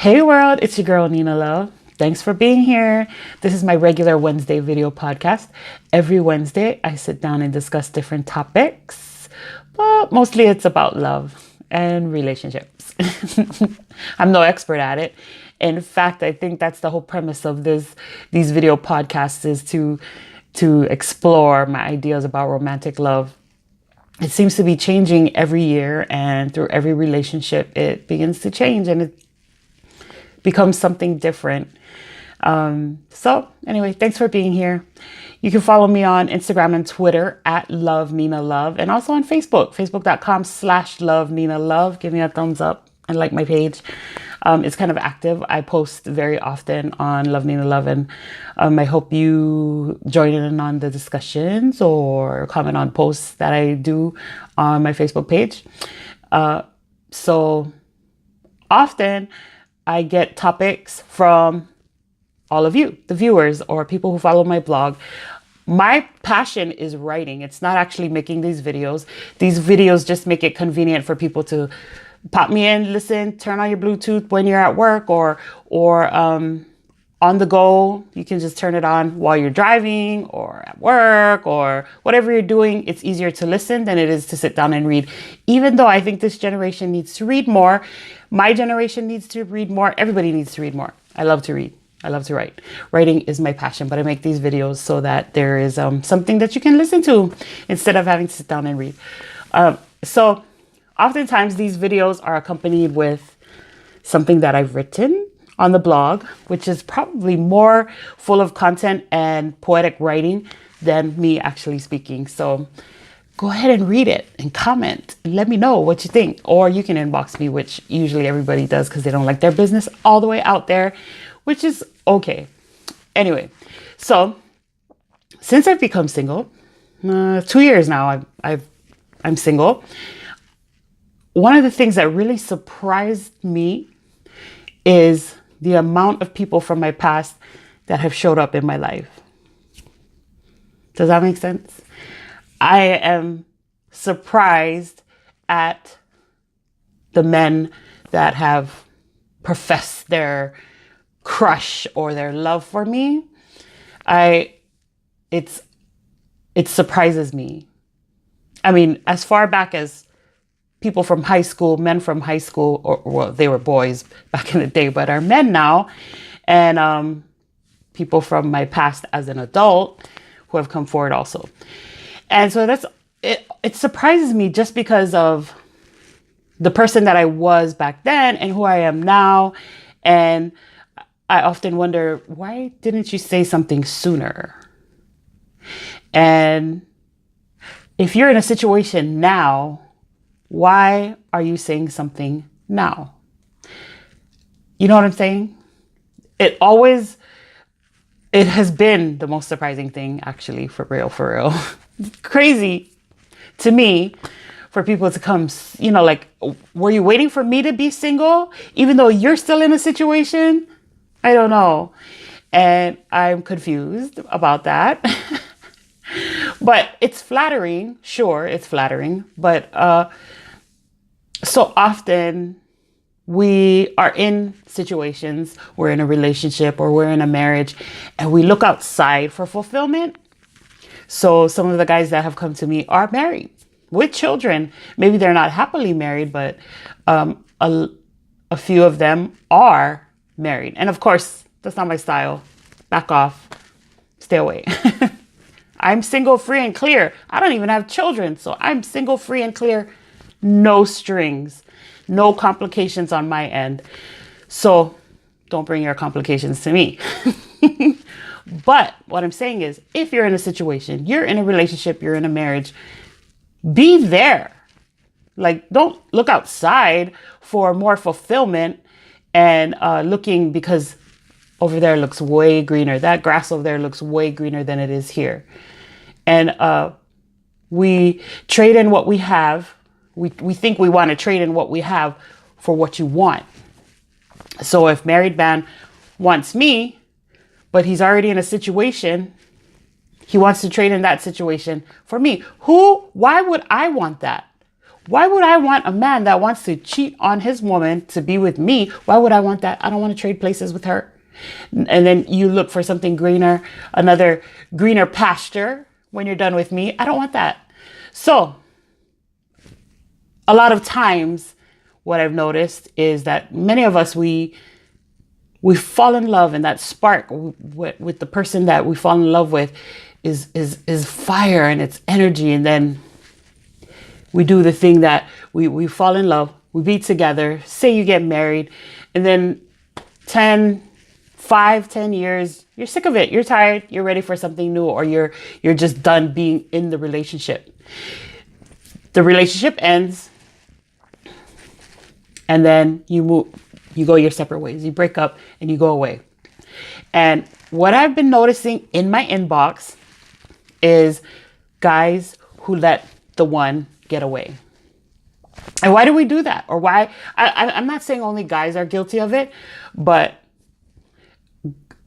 Hey world, it's your girl Nina Love. Thanks for being here. This is my regular Wednesday video podcast. Every Wednesday, I sit down and discuss different topics, but mostly it's about love and relationships. I'm no expert at it. In fact, I think that's the whole premise of these video podcasts is to explore my ideas about romantic love. It seems to be changing every year, and through every relationship, it begins to change and it becomes something different. So anyway, thanks for being here. You can follow me on Instagram and Twitter at Love Nina Love, and also on Facebook, facebook.com/Love Nina Love. Give me a thumbs up and like my page. It's kind of active. I post very often on Love Nina Love, and I hope you join in on the discussions or comment on posts that I do on my Facebook page. So often I get topics from all of you, the viewers or people who follow my blog. My passion is writing. It's not actually making these videos. These videos just make it convenient for people to pop me in, listen, turn on your Bluetooth when you're at work or on the go. You can just turn it on while you're driving or at work or whatever you're doing. It's easier to listen than it is to sit down and read. Even though I think this generation needs to read more, my generation needs to read more. Everybody needs to read more. I love to read. I love to write. Writing is my passion, but I make these videos so that there is something that you can listen to instead of having to sit down and read. So oftentimes these videos are accompanied with something that I've written on the blog, which is probably more full of content and poetic writing than me actually speaking. So go ahead and read it and comment and let me know what you think. Or you can inbox me, which usually everybody does because they don't like their business all the way out there, which is okay. Anyway, so since I've become single, 2 years now, I'm single. One of the things that really surprised me is the amount of people from my past that have showed up in my life. Does that make sense? I am surprised at the men that have professed their crush or their love for me. It surprises me. I mean, as far back as people from high school, men from high school, or well, they were boys back in the day, but are men now, and people from my past as an adult who have come forward also. And so it surprises me just because of the person that I was back then and who I am now. And I often wonder, why didn't you say something sooner? And if you're in a situation now, why are you saying something now? You know what I'm saying? It has been the most surprising thing, actually, for real. Crazy to me for people to come, like, were you waiting for me to be single, even though you're still in a situation? I don't know. And I'm confused about that. But it's flattering. Sure, it's flattering. But so often we are in situations, we're in a relationship or we're in a marriage, and we look outside for fulfillment. So some of the guys that have come to me are married with children. Maybe they're not happily married, but a few of them are married. And of course, that's not my style. Back off. Stay away. I'm single, free, and clear. I don't even have children, so I'm single, free, and clear. No strings, no complications on my end. So don't bring your complications to me. But what I'm saying is, if you're in a situation, you're in a relationship, you're in a marriage, be there. Like, don't look outside for more fulfillment and looking because over there looks way greener. That grass over there looks way greener than it is here. And we trade in what we have. We think we want to trade in what we have for what you want. So if married man wants me, but he's already in a situation, he wants to trade in that situation for me. Why would I want that? Why would I want a man that wants to cheat on his woman to be with me? Why would I want that? I don't want to trade places with her. And then you look for something greener, another greener pasture when you're done with me. I don't want that. So a lot of times what I've noticed is that many of us, we fall in love, and that spark with the person that we fall in love with is fire and it's energy. And then we do the thing that we fall in love, we be together, say you get married, and then 10 years, you're sick of it. You're tired. You're ready for something new, or you're just done being in the relationship. The relationship ends, and then you go your separate ways. You break up and you go away. And what I've been noticing in my inbox is guys who let the one get away. And why do we do that? Or why? I'm not saying only guys are guilty of it, but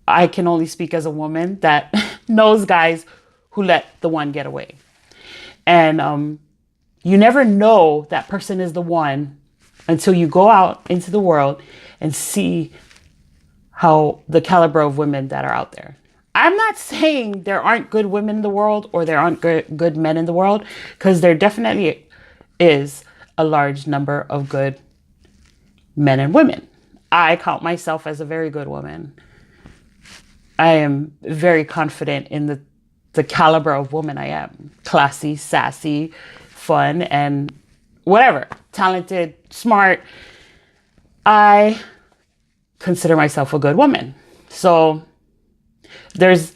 I can only speak as a woman that knows guys who let the one get away. And you never know that person is the one until you go out into the world and see how the caliber of women that are out there. I'm not saying there aren't good women in the world or there aren't good men in the world, because there definitely is a large number of good men and women. I count myself as a very good woman. I am very confident in the caliber of woman I am. Classy, sassy, fun, and whatever. Talented, smart. I consider myself a good woman. So there's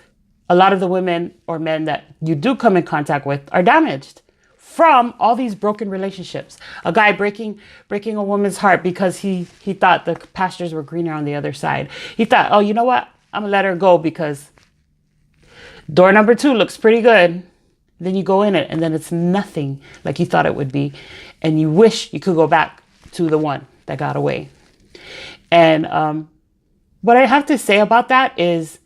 a lot of the women or men that you do come in contact with are damaged from all these broken relationships. A guy breaking a woman's heart because he thought the pastures were greener on the other side. He thought, oh, you know what? I'm gonna let her go because door number 2 looks pretty good. Then you go in it and then it's nothing like you thought it would be. And you wish you could go back to the one that got away. And what I have to say about that is,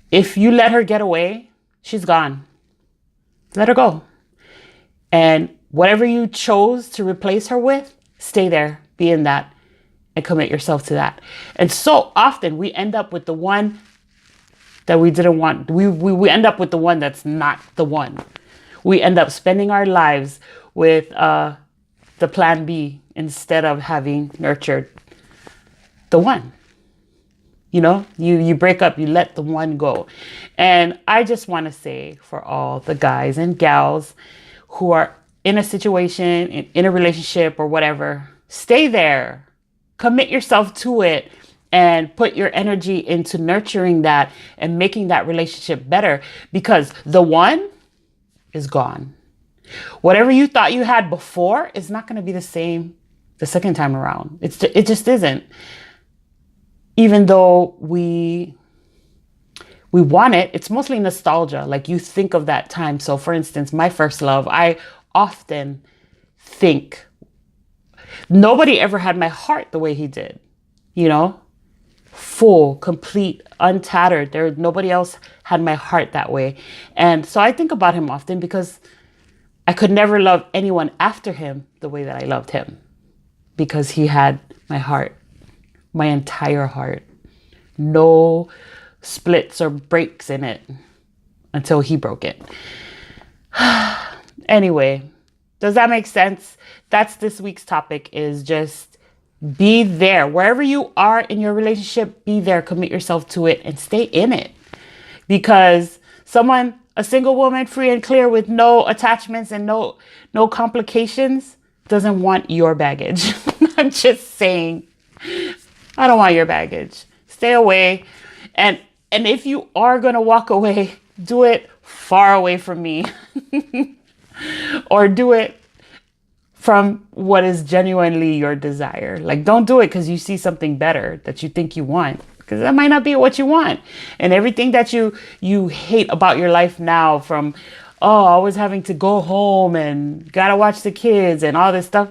if you let her get away, she's gone. Let her go. And whatever you chose to replace her with, stay there, be in that, and commit yourself to that. And so often we end up with the one that we didn't want. We end up with the one that's not the one. We end up spending our lives with the plan B instead of having nurtured the one. You know, you break up, you let the one go. And I just want to say, for all the guys and gals who are in a situation, in a relationship or whatever, stay there, commit yourself to it, and put your energy into nurturing that and making that relationship better, because the one is gone. Whatever you thought you had before is not going to be the same the second time around. It just isn't. Even though we want it, it's mostly nostalgia. Like, you think of that time. So for instance, my first love, I often think nobody ever had my heart the way he did, you know, full, complete, untattered. Nobody else had my heart that way. And so I think about him often because I could never love anyone after him the way that I loved him, because he had my heart. My entire heart. No splits or breaks in it until he broke it. Anyway, does that make sense? That's this week's topic, is just be there. Wherever you are in your relationship, be there, commit yourself to it, and stay in it. Because a single woman, free and clear, with no attachments and no complications, doesn't want your baggage. I'm just saying. I don't want your baggage. Stay away. And if you are going to walk away, do it far away from me. Or do it from what is genuinely your desire. Like, don't do it because you see something better that you think you want, because that might not be what you want. And everything that you hate about your life now, from, oh, always having to go home and gotta watch the kids and all this stuff,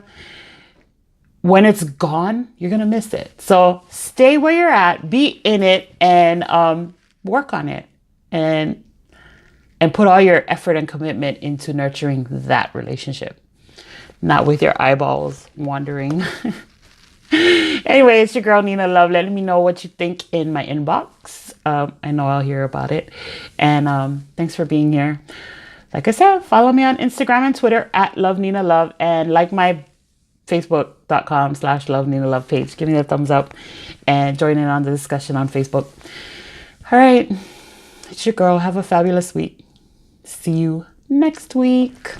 when it's gone, you're going to miss it. So stay where you're at, be in it, and work on it, and put all your effort and commitment into nurturing that relationship. not with your eyeballs wandering. Anyway, it's your girl Nina Love. Let me know what you think in my inbox. I know I'll hear about it. And thanks for being here. Like I said, follow me on Instagram and Twitter at Love Nina Love, and like my Facebook.com/Love Nina Love page. Give me a thumbs up and join in on the discussion on Facebook. All right, it's your girl. Have a fabulous week. See you next week.